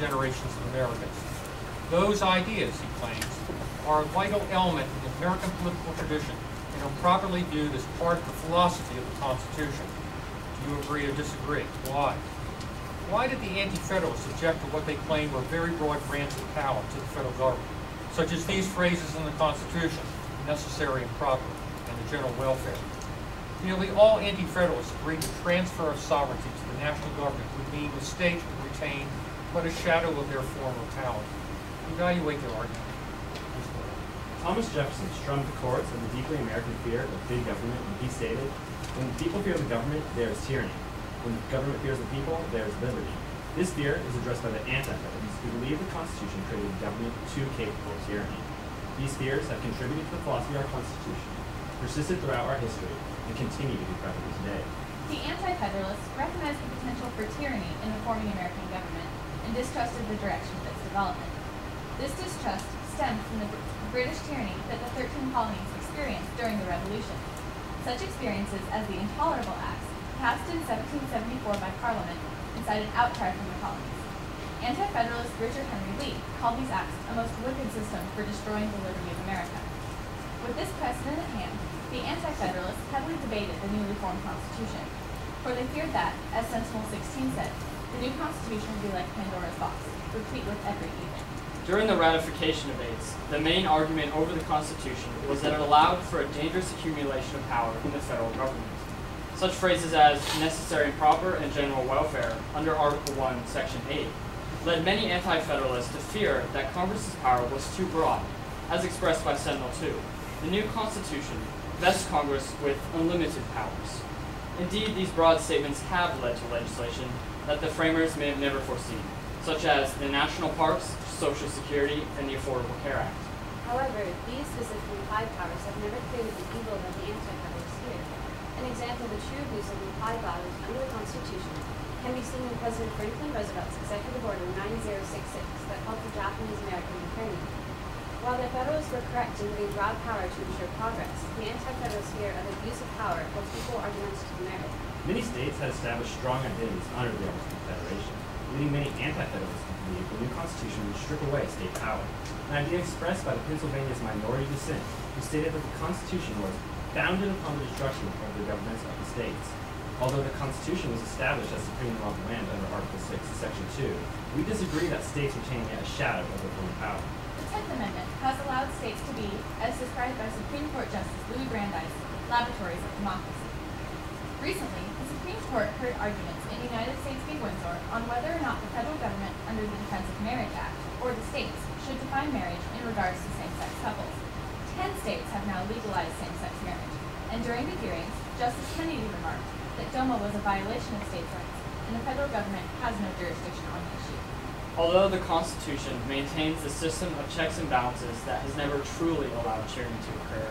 generations of Americans. Those ideas, he claims, are a vital element in the American political tradition and are properly viewed as part of the philosophy of the Constitution. Do you agree or disagree? Why? Why did the Anti-Federalists object to what they claimed were very broad grants of power to the federal government, such as these phrases in the Constitution, necessary and proper, and the general welfare? Nearly all Anti-Federalists agreed the transfer of sovereignty to the national government would mean the state would retain but a shadow of their former power. Evaluate their argument. Thomas Jefferson strummed the chords of the deeply American fear of big government when he stated, "When the people fear the government, there is tyranny. When the government fears the people, there is liberty." This fear is addressed by the Anti-Federalists, who believe the Constitution created a government too capable of tyranny. These fears have contributed to the philosophy of our Constitution, persisted throughout our history, and continue to be prevalent today. The Anti-Federalists recognized the potential for tyranny in the forming American government and distrusted the direction of its development. This distrust stemmed from the British tyranny that the 13 colonies experienced during the Revolution. Such experiences as the Intolerable Acts, passed in 1774 by Parliament, incited outcry from the colonies. Anti-Federalist Richard Henry Lee called these acts a most wicked system for destroying the liberty of America. With this precedent at hand, the Anti-Federalists heavily debated the newly formed Constitution, for they feared that, as Sentinel 16 said, the new Constitution would be like Pandora's box, replete with every evil. During the ratification debates, the main argument over the Constitution was that it allowed for a dangerous accumulation of power in the federal government. Such phrases as necessary and proper and general welfare under Article 1, Section 8 led many Anti-Federalists to fear that Congress's power was too broad, as expressed by Sentinel 2. The new Constitution vests Congress with unlimited powers. Indeed, these broad statements have led to legislation that the framers may have never foreseen, such as the national parks, Social Security, and the Affordable Care Act. However, these specifically implied powers have never created the evil that the Anti-Federalists feared. An example of the true abuse of implied powers under the Constitution can be seen in President Franklin Roosevelt's Executive Order 9066 that called for Japanese-American internment. While the Federalists were correct in giving broad power to ensure progress, the Anti-Federalists' fear of abuse of power held people argumentative merit. Many states had established strong identities under the Articles of Confederation, leading many Anti-Federalists to believe the new Constitution would strip away state power, an idea expressed by the Pennsylvania's minority dissent, who stated that the Constitution was founded upon the destruction of the governments of the states. Although the Constitution was established as supreme law of the land under Article 6, Section 2, we disagree that states retain a shadow of their former power. The 10th Amendment has allowed states to be, as described by Supreme Court Justice Louis Brandeis, laboratories of democracy. Recently, the Supreme Court heard arguments in United States v. Windsor on whether or not the federal government under the Defense of Marriage Act, or the states, should define marriage in regards to same-sex couples. 10 states have now legalized same-sex marriage, and during the hearings, Justice Kennedy remarked that DOMA was a violation of states' rights, and the federal government has no jurisdiction on the issue. Although the Constitution maintains the system of checks and balances that has never truly allowed tyranny to occur,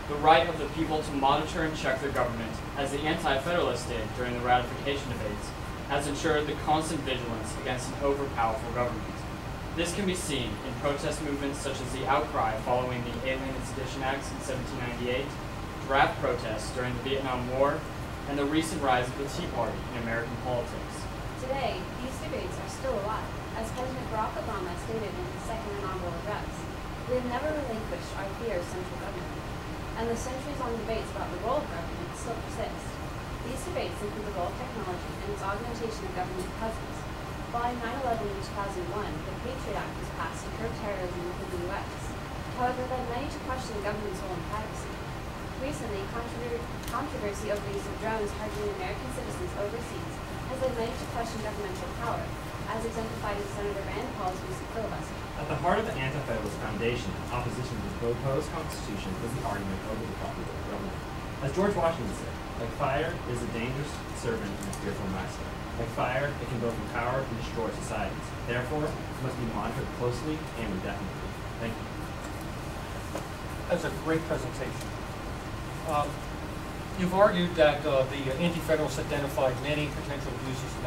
the right of the people to monitor and check their government, as the Anti-Federalists did during the ratification debates, has ensured the constant vigilance against an overpowerful government. This can be seen in protest movements such as the outcry following the Alien and Sedition Acts in 1798, draft protests during the Vietnam War, and the recent rise of the Tea Party in American politics. Today, these debates are still alive. As President Barack Obama stated in his second inaugural address, we have never relinquished our fear of central government, and the centuries-long debates about the role of government still persist. These debates include the role of technology and its augmentation of government presence. Following 9/11 in 2001, the Patriot Act was passed to curb terrorism within the U.S. However, it led many to question the government's role in privacy. Recently, controversy over the use of drones targeting American citizens overseas has led many to question governmental power, as exemplified in Senator Rand Paul's recent filibuster. At the heart of the Anti-Federalist foundation in opposition to the proposed Constitution was the argument over the property of government. As George Washington said, like fire is a dangerous servant and a fearful master. Like fire, it can both empower and destroy societies. Therefore, it must be monitored closely and indefinitely. Thank you. That's a great presentation. You've argued that the Anti-Federalists identified many potential abuses of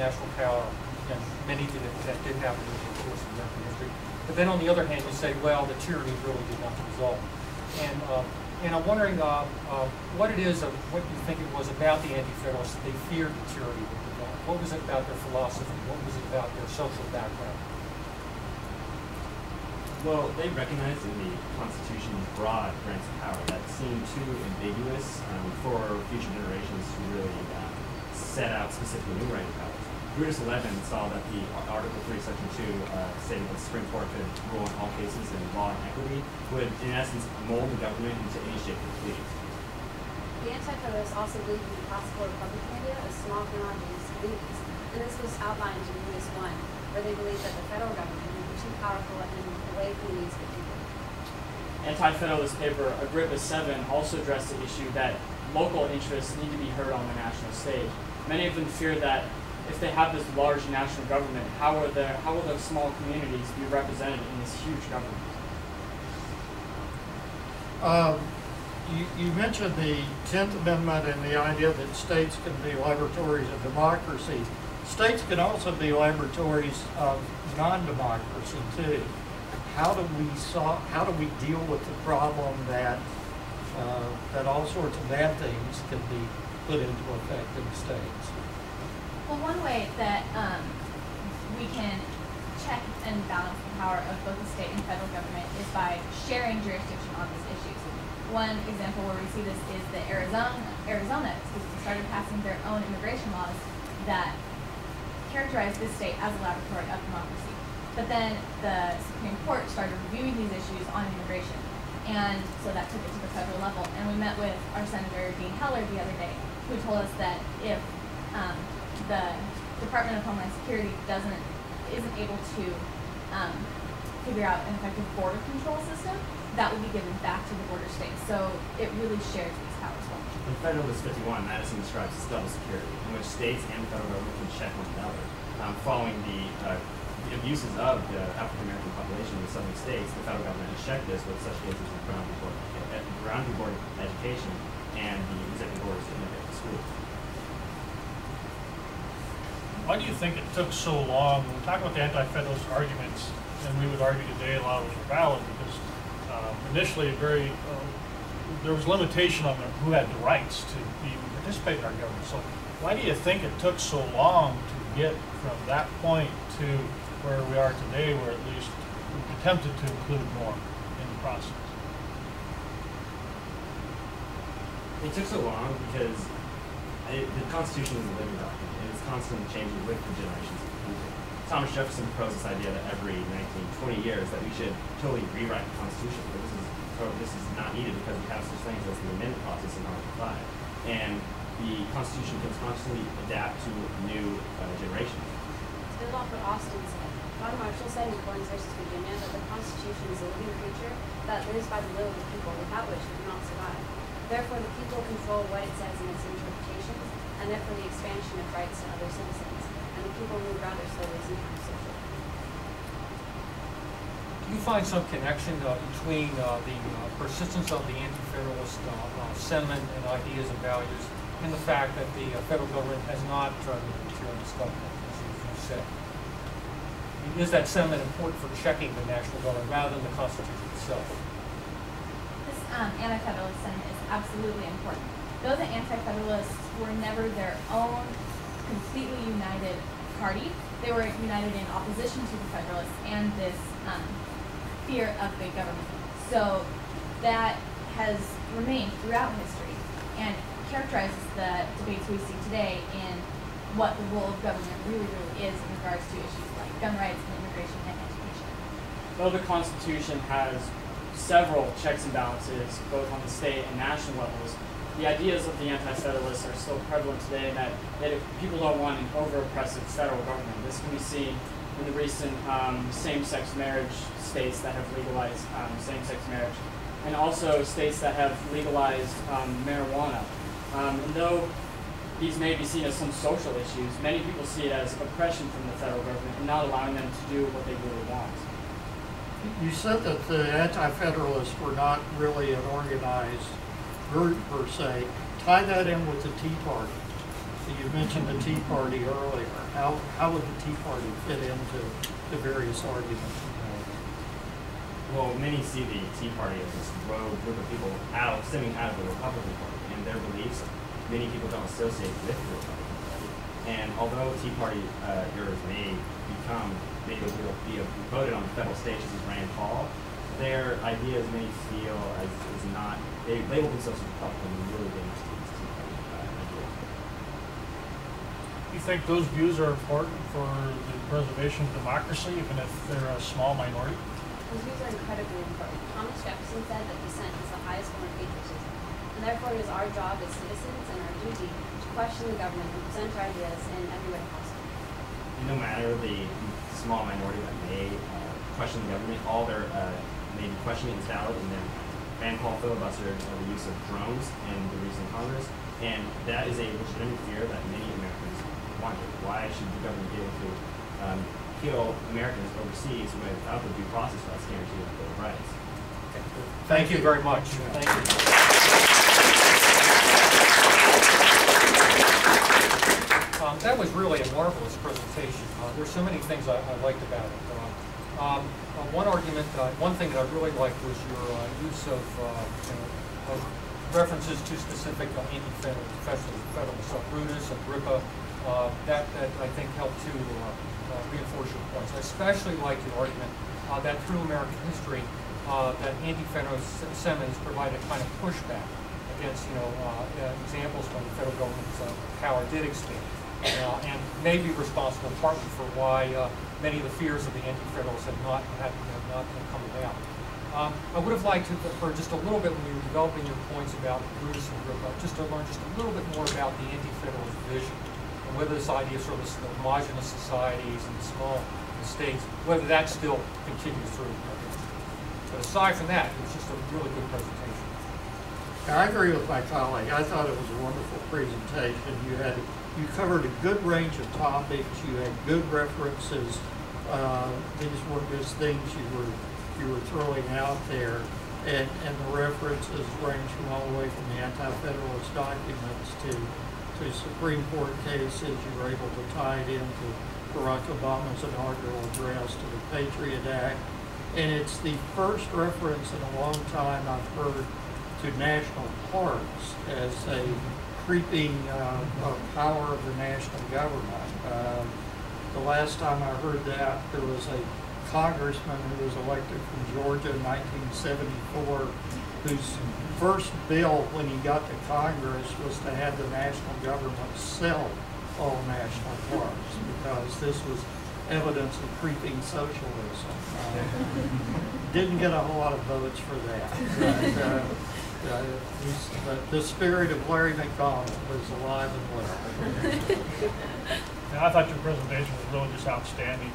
national power, and many that did happen in the course of American history. But then on the other hand, you say, well, the tyranny really did not result. And I'm wondering what it is, what you think it was about the Anti-Federalists that they feared the tyranny would develop. are? What was it about their philosophy? What was it about their social background? Well, they recognized in the Constitution's broad grants of power that seemed too ambiguous for future generations to really set out specific enumerated powers. Brutus XI saw that the Article 3, Section 2, stating that the Supreme Court could rule in all cases in law and equity, would, in essence, mold the government into any shape it pleased. The Anti-Federalists also believed in the possible Republican idea of small monarchies leaders, and this was outlined in Brutus I, where they believed that the federal government would be too powerful and away from the needs of the people. Anti-Federalist paper Agrippa 7 also addressed the issue that local interests need to be heard on the national stage. Many of them fear that if they have this large national government, how will those small communities be represented in this huge government? You mentioned the 10th Amendment and the idea that states can be laboratories of democracy. States can also be laboratories of non-democracy too. How do we deal with the problem that all sorts of bad things can be put into effect in states? Well, one way that we can check and balance the power of both the state and federal government is by sharing jurisdiction on these issues. One example where we see this is that Arizona started passing their own immigration laws that characterize this state as a laboratory of democracy. But then the Supreme Court started reviewing these issues on immigration, and so that took it to the federal level. And we met with our Senator Dean Heller the other day, who told us that if the Department of Homeland Security isn't able to figure out an effective border control system, that will be given back to the border states. So it really shares these powers well. In Federalist 51, Madison describes as double security, in which states and the federal government can check one another. Following the abuses of the African American population in the southern states, the federal government has checked this with such cases as Brown v. Board of Education and the Executive Orders to integrate the schools. Why do you think it took so long? When we talk about the anti-federalist arguments, and we would argue today a lot of them are valid because initially there was limitation on who had the rights to even participate in our government. So why do you think it took so long to get from that point to where we are today, where at least we've attempted to include more in the process? It took so long because the Constitution is a living document, and it's constantly changing with the generations of people. Thomas Jefferson proposed this idea that every 20 years that we should totally rewrite the Constitution, but this is not needed because we have such things as the amendment process in Article 5. And the Constitution can constantly adapt to new generations. To build off what Austin said, John Marshall said in Collins v. Virginia that the Constitution is a living creature that lives by the will of the people, without which it cannot survive. Therefore, the people control what it says in its interpretations, and therefore the expansion of rights to other citizens, and the people move rather slowly sometimes socially. Do you find some connection between the persistence of the anti-federalist sentiment and ideas and values and the fact that the federal government has not tried to interfere in this government, as you said? Is that sentiment important for checking the national government rather than the Constitution itself? This anti-federalist sentiment is absolutely important. Though the anti-federalists were never their own completely united party, they were united in opposition to the Federalists and this fear of big government. So that has remained throughout history and characterizes the debates we see today in what the role of government really is in regards to issues like gun rights and immigration and education. Though the Constitution has several checks and balances, both on the state and national levels, the ideas of the anti-federalists are still prevalent today, and that if people don't want an over-oppressive federal government. This can be seen in the recent same-sex marriage states that have legalized same-sex marriage, and also states that have legalized marijuana. And though these may be seen as some social issues, many people see it as oppression from the federal government and not allowing them to do what they really want. You said that the anti-federalists were not really an organized group per se. Tie that in with the Tea Party. You mentioned the Tea Party earlier. How would the Tea Party fit into the various arguments? Well, many see the Tea Party as this rogue group of people stemming out of the Republican Party and their beliefs. Many people don't associate with the Republican Party. And although Tea Party jurors may will be voted on the federal stage as Rand Paul, their ideas may feel as not, they label themselves as Republican and really they must be Tea Party ideas. You think those views are important for the preservation of democracy, even if they're a small minority? Those views are incredibly important. Thomas Jefferson said that dissent is the highest form of patriotism, and therefore it is our job as citizens and our duty to question the government and present our ideas in every way possible. And no matter the small minority that may question the government, all their may be questioning is valid, and then Rand Paul filibustered the use of drones in the recent Congress, and that is a legitimate fear that many Americans wanted. Why should the government be able to kill Americans overseas without the due process rights guaranteed in the Bill of Rights? Thank you very much. Thank you. That was really a marvelous presentation. There's so many things I liked about it. One argument, one thing that I really liked was your use of references to specific anti-federalists, Brutus, Agrippa. That I think helped to reinforce your points. I especially like your argument that through American history, that anti-federalist sentiments provided kind of pushback against, examples when the federal government's power did expand. And may be responsible partly for why many of the fears of the anti-federalists have not come about. I would have liked to, for just a little bit when you were developing your points about Brutus and Agrippa, just to learn just a little bit more about the anti-federalist vision and whether this idea of sort of the homogenous societies and small states, whether that still continues through. But aside from that, it was just a really good presentation. I agree with my colleague. I thought it was a wonderful presentation. You covered a good range of topics. You had good references. These weren't just things you were throwing out there, and the references range from all the way from the anti-federalist documents to Supreme Court cases. You were able to tie it into Barack Obama's inaugural address to the Patriot Act, and it's the first reference in a long time I've heard to national parks as a creeping power of the national government. The last time I heard that, there was a congressman who was elected from Georgia in 1974, whose first bill when he got to Congress was to have the national government sell all national parks, because this was evidence of creeping socialism. Didn't get a whole lot of votes for that. But the spirit of Larry McDonald was alive and well. I thought your presentation was really just outstanding.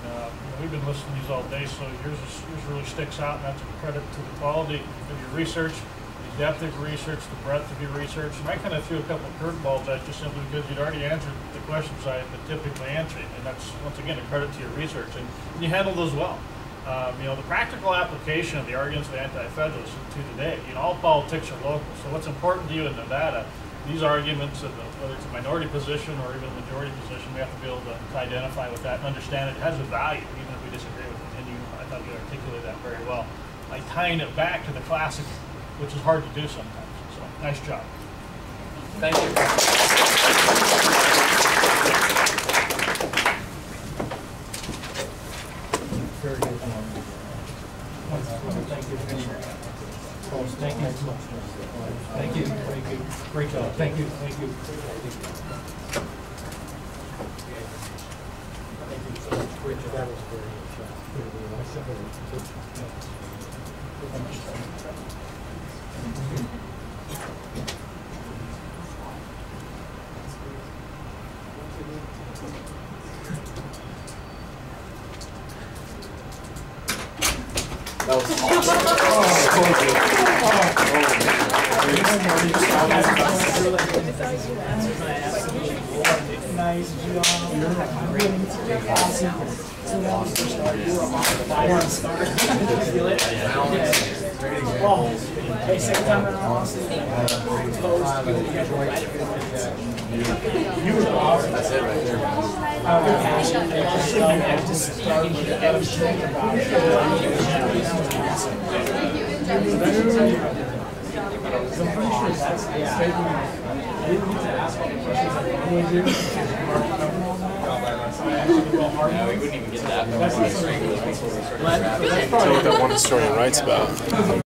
We've been listening to these all day, so yours really sticks out, and that's a credit to the quality of your research, the depth of your research, the breadth of your research. And I kind of threw a couple of curveballs at you simply because you'd already answered the questions I had been typically answering, and that's, once again, a credit to your research. And you handled those well. The practical application of the arguments of the anti-federalists to today, all politics are local. So what's important to you in Nevada, these arguments, whether it's a minority position or even a majority position, we have to be able to identify with that and understand it has a value, even if we disagree with it. And I thought you articulated that very well by tying it back to the classic, which is hard to do sometimes. So nice job. Thank you. Very good. Thank you. Thank you. Thank you. Thank you. Great job. Thank you. Thank you. Great job. That was very That was awesome. Nice job. Awesome. Well, hey, second time around, Austin. You were awesome. That's it right there. Good passion. Just everything about it. I'm pretty sure that's, yeah. I didn't get to ask all the questions. I did. No, we wouldn't even get that. That's what that one historian writes about.